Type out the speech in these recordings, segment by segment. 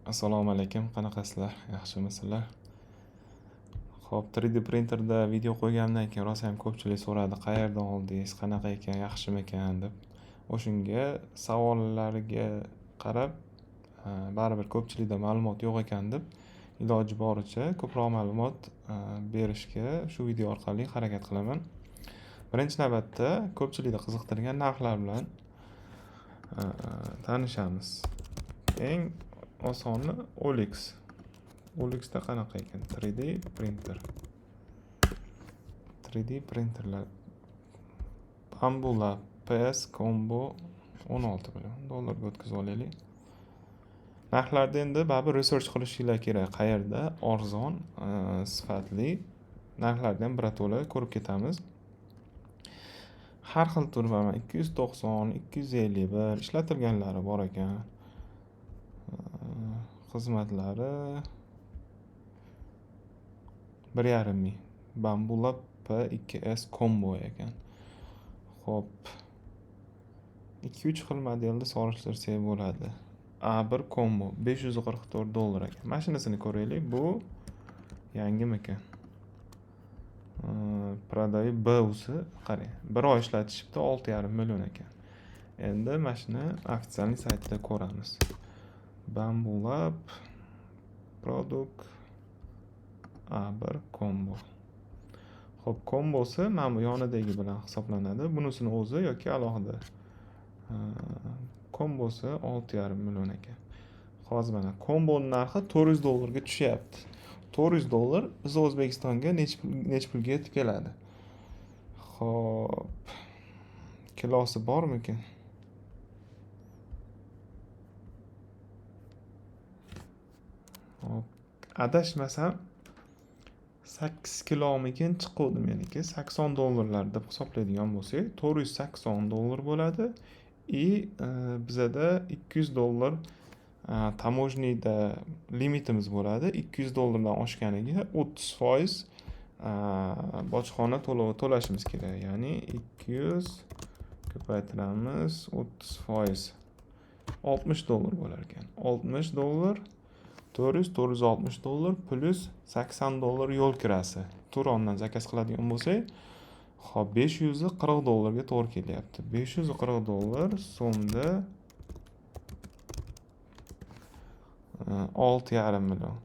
Assalomu alaykum, qanaqasizlar? Yaxshimisizlar? Xo'p, 3D printerda video qo'yganimdan keyin rosa ham ko'pchilik so'radi, qayerdan oldingiz, qanaqa ekan, yaxshimikan deb. O'shunga savollariga qarab, baribir ko'pchilikda ma'lumot yo'q ekan deb, iloji boricha ko'proq ma'lumot berishga shu video orqali harakat qilaman. Birinchi navbatda ko'pchilikni qiziqtirgan narxlar bilan tanishamiz. Eng osoni OLX. OLXda qanaqa ekan? 3D printer. 3D printerlar. Bambu PS Combo 16 $16 o'tkazib olaylik. Narxlarda endi baribir research qilishinglar kerak. Qayerda arzon, sifatli narxlarni ham birato'la ko'rib ketamiz. Har xil tur bor. 290, 251 ishlatilganlari bor ekan. Xizmatlari 1,5 ming. Bambu P2S Combo ekan. Xo'p. 2-3 xil modelni solishtirsak bo'ladi. A1 Combo $544 ekan. Mashinasini ko'raylik. Bu yangimi ekan? Prodayi B-usi qarang. 1 oy ishlatishibdi, 6,5 million ekan. Endi mashina ofitsial saytida ko'ramiz. Bambu Product A1 Combo. Xo'p, kombosi mana bu yonidagi bilan hisoblanadi. Bunisini o'zi yoki alohida. Kombosi 6,5 million ekan. Hozir mana komboning narxi $400 ga tushyapti. $400 biz O'zbekistonga nech pulga yetib keladi? Xo'p, kilosi bormikan? Hop, adashmasam 8 kilomikin chiquvdi meniki. $80 deb hisoblaydigan bo'lsak, $480 bo'ladi. Bizada $200 tamojniyda limitimiz bo'ladi. $200 dan oshganiga 30% bojxona to'lovi to'lashimiz kerak. Ya'ni 200 ko'paytiramiz, 30% $60 bo'lar ekan. $60 $460 plus $80 yo'l kirasi. Turondan zakaz qiladigan bo'lsak, xo'p, $540 ga to'g'ri kelyapti. $540 so'mda 6,5 million.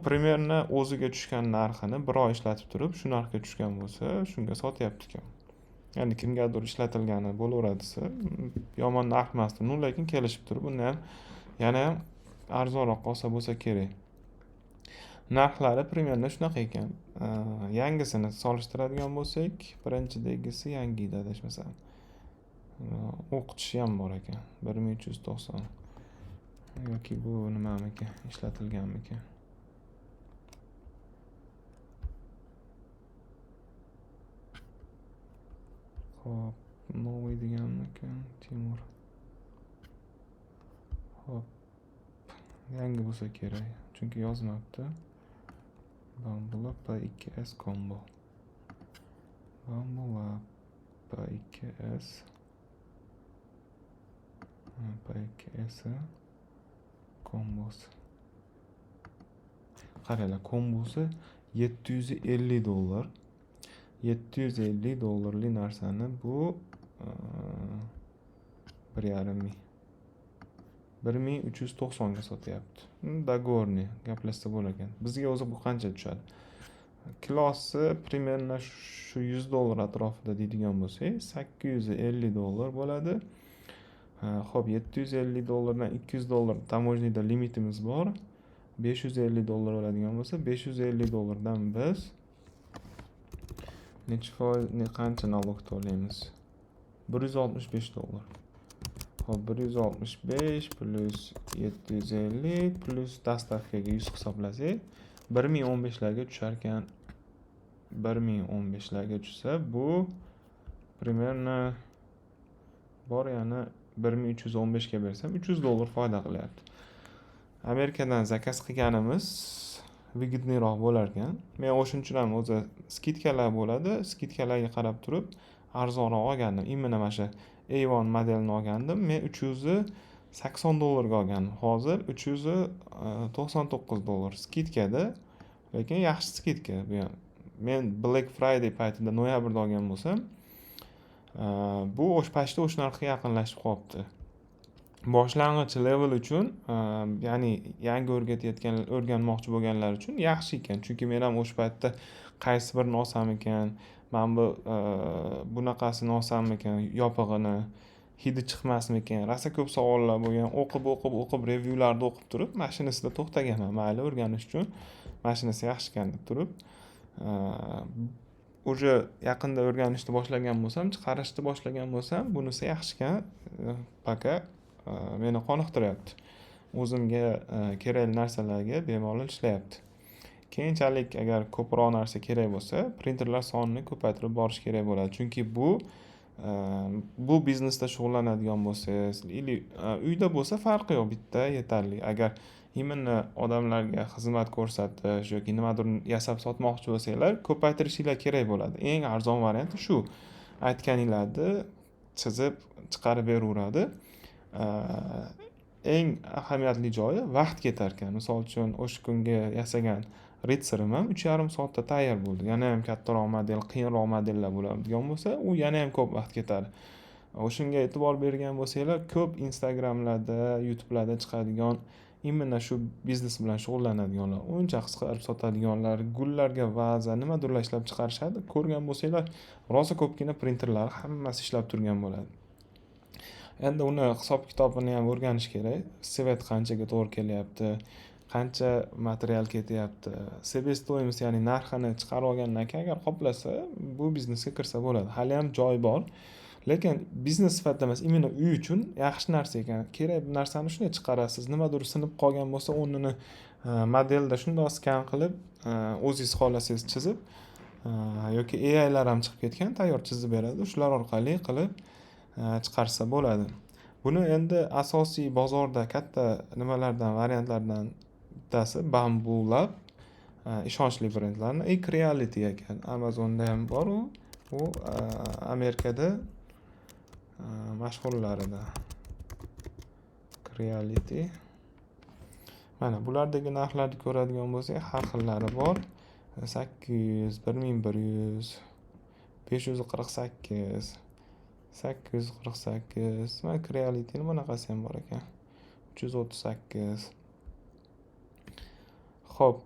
Примерно o'ziga tushgan narxini 1 oy ishlatib turib, shu narxga tushgan bo'lsa, shunga sotyapti ekan. Ya'ni kimgadir ishlatilgani bo'laveradi desa, yomon narx emas, lekin kelishib turib, buni ham yana ham arzonroq qolsa bo'lsa kerak. Narxlari примерно shunaqa ekan. Yangisini solishtiradigan bo'lsak, birinchidagisi yangi edi adashmasam. O'qitishi ham bor ekan. 1390. Yoki bu nimamikan, ishlatilganmikan? Xo'p, novoy deganmikan, Timur. Xo'p, yangi bo'lsa kerak, chunki yozmabdi. Bambu P2S Combo. Bambu P2S kombosi. Qaranglar, kombosi $750. $750 narsani bu 1,5 ming. 1390 ga sotyapti. Dagorni gaplashsa bo'lar ekan. Bizga o'zi bu qancha tushadi? Kilosi примерно shu $100 atrofida deydigan bo'lsak, $850 bo'ladi. Xo'p, $750 dan $200 tamojniyda limitimiz bor. $550 bo'ladigan bo'lsa, $550 dan biz qancha налог to'laymiz? $165. Xo'p, 165 plus 750 plus dastavkaga 100 hisoblasak, 1015 larga tushar ekan. 1015 larga tushsa, bu примерно bor, yana 1315 ga bersam $300 foyda qilyapti. Amerikadan zakaz qilganimiz vigidniroq bo'lar ekan. Men o'shuncha ham o'zi skidkalar bo'ladi, skidkalarga qarab turib arzonroq olgandim. Именно mana shu A1 modelini olgandim. Men 300 $80 olgandim. Hozir $399 skidkada, lekin yaxshi skidka. Men Black Friday paytida noyabrda olgan bo'lsam, bu почти o'sha narxga yaqinlashib qolibdi. Boshlang'ich level uchun, ya'ni yangi o'rganmoqchi bo'lganlar uchun yaxshi ekan. Chunki men ham o'sha paytda qaysi birini olsam ekan, men bunaqasini olsam ekan, yopig'ini, hidi chiqmasmikan, rosa ko'p savollar bo'lgan. O'qib revyularni o'qib turib, mashinasida to'xtaganman. Mayli, o'rganish uchun mashinasi yaxshi ekan deb turib, уже yaqinda o'rganishni boshlagan bo'lsam, chiqarishni boshlagan bo'lsam, bunisi yaxshi ekan. Пока meni qoniqtiryapti. O'zimga kerakli narsalarga bemalol ishlayapti. Keyinchalik agar ko'proq narsa kerak bo'lsa, printerlar sonini ko'paytirib borish kerak bo'ladi. Chunki bu biznesda shug'ullanadigan bo'lsangiz, или uyda bo'lsa farqi yo'q, bitta yetarli. Agar именно odamlarga xizmat ko'rsatish yoki nimadir yasab sotmoqchi bo'lsanglar, ko'paytirishinglar kerak bo'ladi. Eng arzon varianti shu. Aytganinglarni chizib chiqarib beraveradi. Eng ahamiyatli joyi vaqt ketar ekan. Misol uchun, o'sha kunga yasagan ritserim ham 3,5 soatda tayyor bo'ldi. Yana ham kattaroq model, qiyinroq modellar bo'ladigan bo'lsa, u yana ham ko'p vaqt ketadi. O'shunga e'tibor bergan bo'lsanglar, ko'p Instagramlarda, YouTubelarda chiqadigan именно shu biznes bilan shug'ullanadiganlar, o'yinchoq qilib sotadiganlar, gullarga vaza, nimadirlar ishlab chiqarishadi. Ko'rgan bo'lsanglar, rosa ko'pgina printerlar hammasi ishlab turgan bo'ladi. Endi uni hisob-kitobini ham o'rganish kerak. Svet qanchaga to'g'ri kelyapti, qancha material ketyapti. Себестоимость, ya'ni narxini chiqarib olgandan keyin agar qoplasa, bu biznesga kirsa bo'ladi. Hali ham joy bor. Lekin biznes sifatida emas, imенно uy uchun yaxshi narsa ekan. Kerak narsani shunday chiqarasiz. Nimadir sinib qolgan bo'lsa, o'rnini modelda shundoq skan qilib, o'zingiz xohlasangiz chizib, yoki AIlar ham chiqib ketgan, tayyor chizib beradi. Shular orqali qilib chiqarsa bo'ladi. Buni endi asosiy bozorda katta nimalardan, variantlardan bittasi Bamboo Lab, ishonchli brendlarni Reality ekan. Amazonda ham bor u. U Amerikada mashhurlarida. Reality. Mana bulardagi narxlarni ko'radigan bo'lsak, har xillari bor. 800, 1100, 548, 848. Mana Reality'ning bunaqasi ham bor ekan. 338. Xo'p.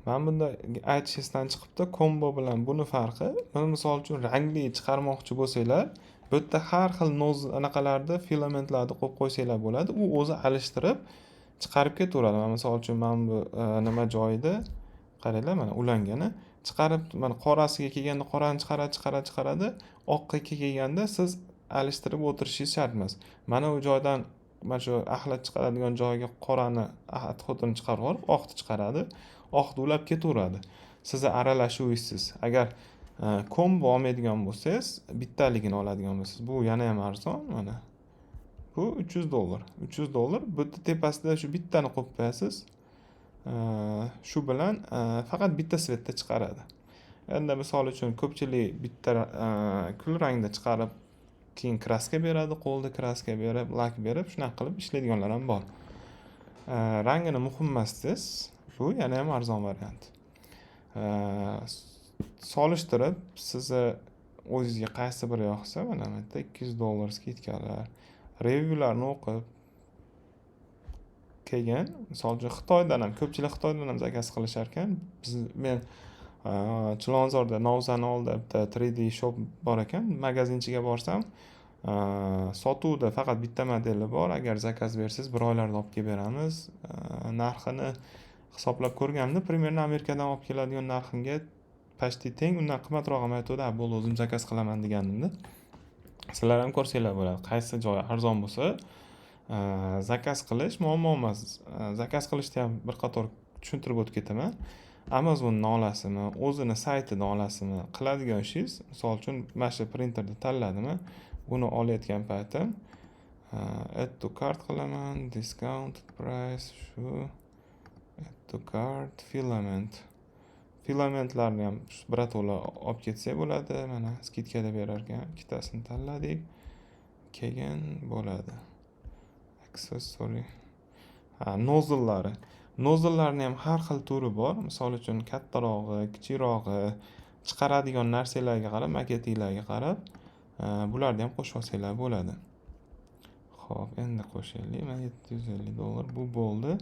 Men bunda aytish esdan chiqibdi, kombo bilan buni farqi, misol uchun rangli chiqarmoqchi bo'lsanglar, bu yerda har xil anaqalarda filamentlarni qo'yib qo'ysanglar bo'ladi. U o'zi alishtirib chiqarib ketaveradi. Misol uchun men bu nima joyida qaranglar, mana ulangani chiqarib, mana qorasiga kelganda qorani chiqaradi, oqqa kelganda siz alishtirib o'tirishingiz shart emas. Mana u joydan, mana shu axlat chiqaradigan joyga qorani, xotini chiqarib olib, oqni chiqaradi. Oqni ulab ketaveradi. Sizni aralashuvingiz. Agar kombo olmaydigan bo'lsangiz, bittaligini oladigan bo'lsangiz, bu yana ham arzon. Mana bu $300. $300. Bu tepasida shu bittani qo'yib qo'yasiz. Shu bilan faqat bitta svetda chiqaradi. Endi misol uchun ko'pchilik bitta kul rangda chiqarib, keyin kraska beradi, qo'lda kraska berib, lak berib, shunaqa qilib ishlaydiganlar ham bor. Rangini muhim emas siz. Bu yana ham arzon variant. Solishtirib, sizni o'zingizga qaysi biri yoqsa, mana bu yerda $200 skidkalar, revyularni o'qib keyin, misol uchun Xitoydan ham, ko'pchilik Xitoydan ham zakaz qilishar ekan. Men Chilonzorda Novzani oldida bitta 3D shop bor ekan. Magazinchiga borsam, sotuvda faqat bitta modeli bor. Agar zakaz bersangiz, 1 oylarda olib kelib beramiz. Narxini hisoblab ko'rganimda, примерно Amerikadan olib keladigan narximga почти teng, undan qimmatroq ham aytdi. Bo'ldi, o'zim zakaz qilaman deganimda. Sizlar ham ko'rsanglar bo'ladi. Qaysi joy arzon bo'lsa, zakaz qilish muammo emas. Zakaz qilishni ham bir qator tushuntirib o'tib ketaman. Amazondan olasizmi, o'zini saytidan olasizmi, qiladigan ishingiz, misol uchun mana shu printerni tanladimmi, buni olayotgan paytim add to cart qilaman, discount price, shu add to cart, filamentlarni ham birato'la olib ketsak bo'ladi. Mana skidkada berar ekan, ikkitasini tanladik. Keyin bo'ladi. accessory. Nozllari. Nozllarni ham har xil turi bor. Misol uchun kattarog'i, kichikrog'i, chiqaradigan narsalarga qarab, maketinglarga qarab, bularni ham qo'shib olsanglar bo'ladi. Xo'p, endi qo'shaylik. Mana $750 bu bo'ldi.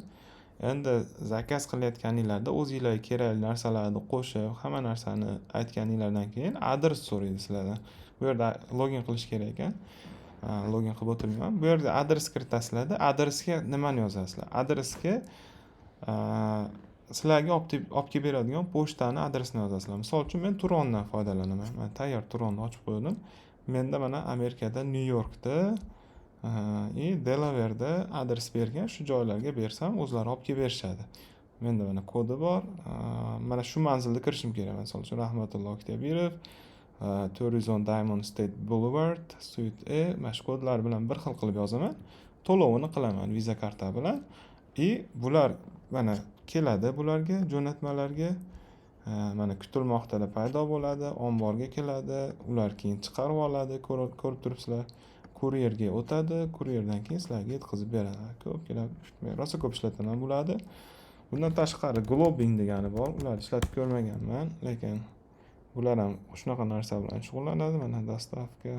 Endi zakaz qilayotganinglarda o'zingizlarga kerakli narsalarni qo'shib, hamma narsani aytganinglardan keyin adres so'raydi sizlardan. Bu yerda login qilish kerak ekan. Login qilib o'tirmayman. Bu yerda adres kiritasizlarda, adresga nimani yozasizlar? Adresga sizlarga olib kelib beradigan pochtani adresini yozasizlar. Misol uchun men Turondan foydalanaman. Men tayyor Turonni ochib qo'ydim. Menda mana Amerikada, Nyu-Yorkda Delaverda adres bergan. Shu joylarga bersam, o'zlari olib kelib berishadi. Menda mana kodi bor. Mana shu manzilda kirishim kerak. Misol uchun Rahmatullo Oktябрьев 410 Diamond State Boulevard, Suite E, mana shu kodlar bilan bir xil qilib yozaman. To'lovini qilaman Visa karta bilan. Bular mana keladi bularga jo'natmalarga. Mana kutilmoqda paydo bo'ladi, omborga keladi, ular keyin chiqarib oladi, ko'rib turibsizlar. Kuryerga o'tadi, kuryerdan keyin sizlarga yetkazib beradi. Ko'pgina rosa ko'p ishlataman bo'ladi. Bundan tashqari Globing degani bor. Ularni ishlatib ko'rmaganman, lekin bular ham shunaqa narsa bilan shug'ullanadi. Mana dostavka.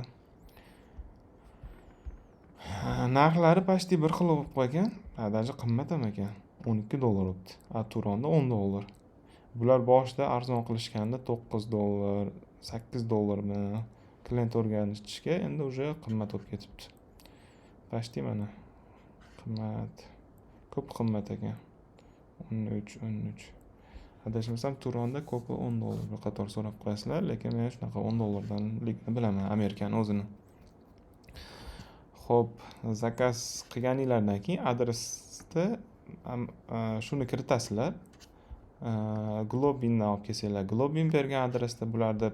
Narxlari почти bir xil bo'lib qolgan. Даже qimmat ham ekan. $12 bo'libdi. Turonda $10. Bular boshida arzon qilishganda $9, $8 bilan klient o'rganishga endi уже qimmat bo'lib ketibdi. Почти mana qimmat. Ko'p qimmat ekan. 13. Adashmasam Turonda ko'pi $10 bir qator so'rab qo'yasizlar, lekin men shunaqa $10danligini bilaman Amerikani o'zini. Xo'p, zakaz qilganinglardan keyin adresda shuni kiritasizlar. Globindan olib kelsanglar, Globin bergan adresda bularda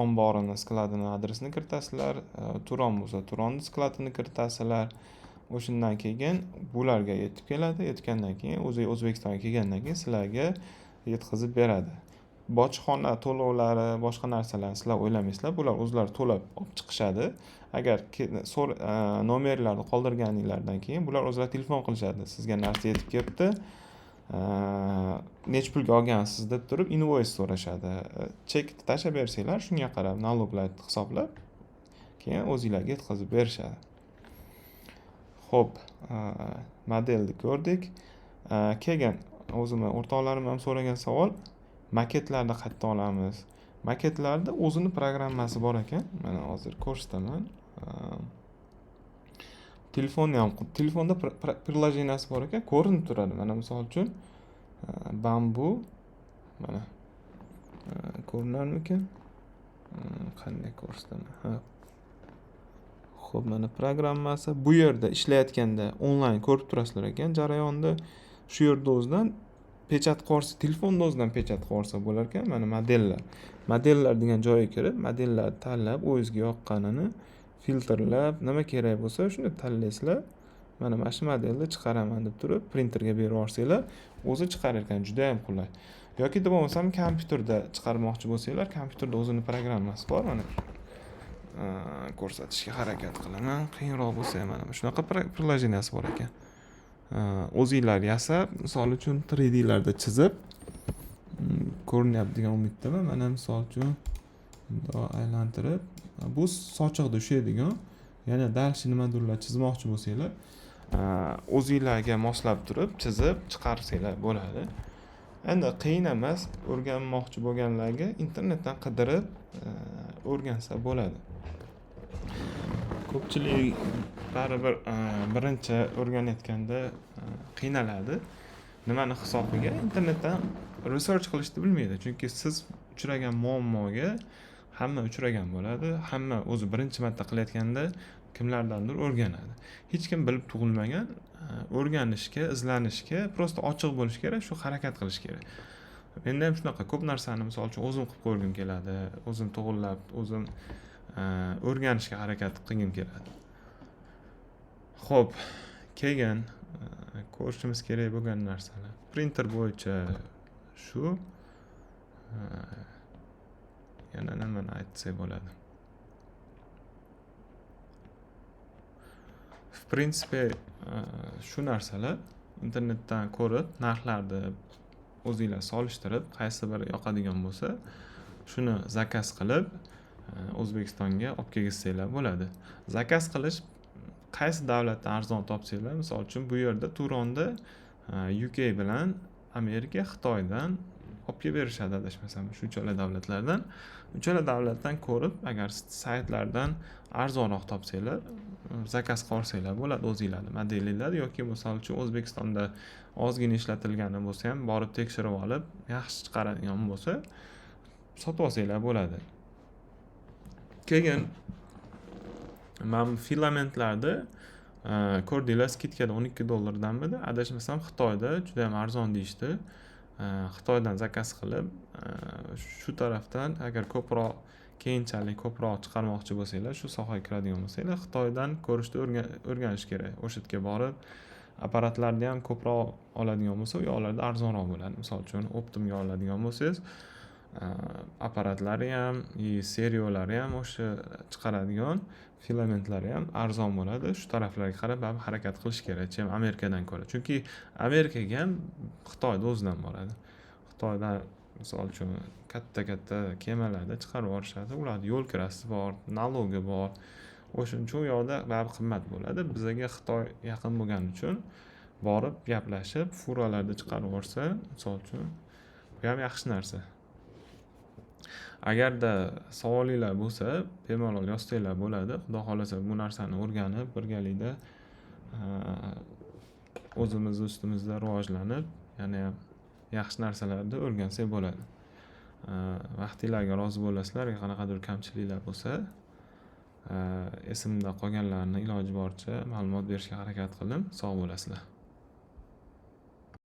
omborini, skladini adresini kiritasizlar. Turon bo'lsa, Turonni skladini kiritasizlar. O'shundan keyin bularga yetib keladi. Yetgandan keyin O'zbekistonga kelgandan keyin sizlarga yetkazib beradi. Bojxona to'lovlari, boshqa narsalarni sizlar o'ylamaysizlar. Bular o'zlari to'lab olib chiqishadi. Agar nomerlarni qoldirganinglardan keyin bular o'zlari telefon qilishadi. Sizga narsa yetib kelibdi. Necha pulga olgansiz deb turib invoice so'rashadi. Chek tashlab bersanglar, shunga qarab naloglarni hisoblab, keyin o'zingizlarga yetkazib berishadi. Xo'p, modelni ko'rdik. Keyin o'zimning o'rtoqlarim ham so'ragan savol, maketlarni qayerdan olamiz? Maketlarda o'zini programmasi bor ekan. Mana hozir ko'rsataman. Telefonda prilojeniyasi bor ekan, ko'rinib turadi. Mana misol uchun Bambu mana ko'rinarmikan? Qanday ko'rsataman? Xo'p, mana programmasi bu yerda ishlayotganda onlayn ko'rib turasizlar ekan jarayonni. Shu yerda o'zidan pechat qorsa, telefonda o'zidan pechat qorsa bo'lar ekan. Mana modellar degan joyga kirib, modellarni tanlab, o'zingizga yoqqanini filtrlab, nima kerak bo'lsa shuni tanlaysizlar. Mana shu modelni chiqaraman deb turib, printerga berib yuborsanglar, o'zi chiqarar ekan, juda ham qulay. Yoki deb bo'lmasam, kompyuterda chiqarmoqchi bo'lsanglar, kompyuterda o'zining programmasi bor. Mana ko'rsatishga harakat qilaman. Qiyinroq bo'lsa ham mana shunaqa prilojeniyasi bor ekan. O'zingizlar yasab, misol uchun 3D larda chizib ko'rinyapti degan umiddaman. Mana misol uchun aylantirib, bu sochiqda ushlaydigan, yana dalshi nimadirlar chizmoqchi bo'lsanglar, o'zingizlarga moslab turib chizib chiqarsanglar bo'ladi. Endi qiyin emas, o'rganmoqchi bo'lganlarga internetdan qidirib o'rgansa bo'ladi. Ko'pchilik baribir birinchi o'rganayotganda qiynaladi. Nimani hisobiga? Internetdan research qilishni bilmaydi. Chunki siz uchragan muammoga hamma uchragan bo'ladi. Hamma o'zi birinchi marta qilayotganda kimlardandir o'rganadi. Hech kim bilib tug'ilmagan, o'rganishga, izlanishga, prosta ochiq bo'lish kerak, shu harakat qilish kerak. Menda ham shunaqa ko'p narsani misol uchun o'zim qilib ko'rgim keladi, o'zim to'g'irlab, o'zim o'rganishga harakat qilgim keladi. Xo'p, keyin ko'rishimiz kerak bo'lgan narsalar. Printer bo'yicha shu. Yana nimani aytsak bo'ladi? В prinsipi shu narsalar internetdan ko'rib, narxlarni o'zinglar solishtirib, qaysi biri yoqadigan bo'lsa, shuni zakaz qilib, O'zbekistonga olib kelgizsanglar bo'ladi. Zakaz qilish qaysi davlatdan arzon topsanglar, misol uchun bu yerda Turonda UK bilan Amerika, Xitoydan olib kelib berishadi adashmasam, shu uchala davlatlardan. Uchala davlatdan ko'rib, agar saytlardan arzonroq topsanglar, zakaz qilib olsanglar bo'ladi o'zinglarning modelinglar yoki misol uchun O'zbekistonda ozgina ishlatilgani bo'lsa ham borib tekshirib olib, yaxshi chiqaradigan bo'lsa, sotib olsanglar bo'ladi. Keyin men filamentlarni ko'rdinglar, skitkada $12danmidi? Adashmasam Xitoyda juda ham arzon deyishdi. Xitoydan zakaz qilib, shu tarafdan agar ko'proq keyinchalik ko'proq chiqarmoqchi bo'lsanglar, shu sohaga kiradigan bo'lsanglar, Xitoydan ko'rishni o'rganish kerak. O'sha yerga borib, apparatlarni ham ko'proq oladigan bo'lsa, u yoqlarda arzonroq bo'ladi. Misol uchun, Optimga oladigan bo'lsangiz, apparatlari ham, seriyolari ham, o'sha chiqaradigan filamentlari ham arzon bo'ladi. Shu taraflarga qarab harakat qilish kerak, chem Amerikadan ko'ra. Chunki Amerikaga ham Xitoyda o'zidan boradi. Xitoydan misol uchun katta kemalarda chiqarib yuborishadi. Ularda yo'l kirasi bor, nalogi bor. O'shuning uchun u yoqda baribir qimmat bo'ladi. Bizga Xitoy yaqin bo'lgani uchun borib gaplashib, furalarda chiqarib yuborsa, misol uchun, bu ham yaxshi narsa. Agarda savolinglar bo'lsa, bemalol yozsanglar bo'ladi. Xudo xolasa bu narsani o'rganib, birgalikda o'zimiz ustimizda rivojlanib, yana yaxshi narsalarni o'rgansak bo'ladi. Vaqtinglarga rozi bo'lasizlar, qanaqadir kamchiliklar bo'lsa, esimda qolganlarni iloji boricha ma'lumot berishga harakat qildim. Sog' bo'lasizlar.